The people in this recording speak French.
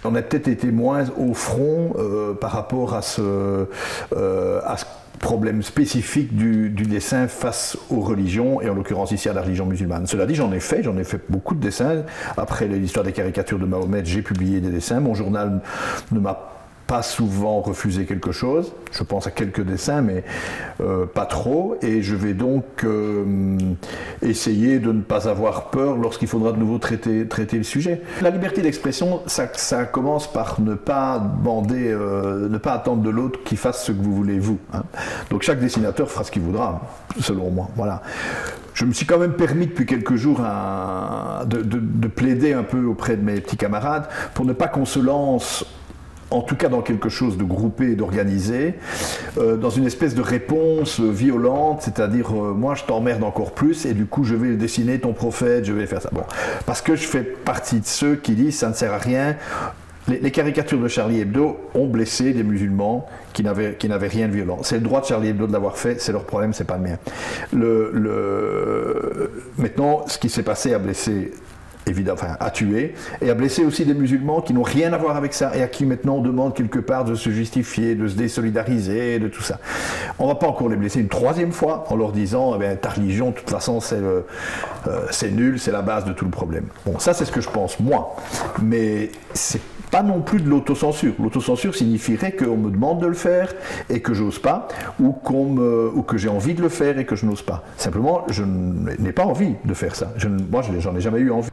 On a peut-être été moins au front par rapport à ce problème spécifique du dessin face aux religions, et en l'occurrence ici à la religion musulmane. Cela dit, j'en ai fait beaucoup de dessins. Après l'histoire des caricatures de Mahomet, j'ai publié des dessins. Mon journal ne m'a pas souvent refusé quelque chose. Je pense à quelques dessins, mais pas trop. Et je vais donc essayer de ne pas avoir peur lorsqu'il faudra de nouveau traiter le sujet. La liberté d'expression, ça commence par ne pas demander, ne pas attendre de l'autre qu'il fasse ce que vous voulez vous. Hein. Donc chaque dessinateur fera ce qu'il voudra, selon moi. Voilà. Je me suis quand même permis depuis quelques jours de plaider un peu auprès de mes petits camarades pour ne pas qu'on se lance, en tout cas dans quelque chose de groupé et d'organisé, dans une espèce de réponse violente, c'est-à-dire moi je t'emmerde encore plus et du coup je vais dessiner ton prophète, je vais faire ça. Bon, parce que je fais partie de ceux qui disent ça ne sert à rien. Les caricatures de Charlie Hebdo ont blessé des musulmans qui n'avaient rien de violent. C'est le droit de Charlie Hebdo de l'avoir fait, c'est leur problème, c'est pas le mien. Maintenant, ce qui s'est passé a blessé, évidemment, enfin, a tué, et a blessé aussi des musulmans qui n'ont rien à voir avec ça, et à qui maintenant on demande quelque part de se justifier, de se désolidariser, de tout ça. On ne va pas encore les blesser une troisième fois en leur disant, eh bien, ta religion, de toute façon, c'est nul, c'est la base de tout le problème. Bon, ça c'est ce que je pense, moi. Mais c'est pas non plus de l'autocensure. L'autocensure signifierait qu'on me demande de le faire et que j'ose pas, ou que j'ai envie de le faire et que je n'ose pas. Simplement, je n'ai pas envie de faire ça. Moi, j'en ai jamais eu envie.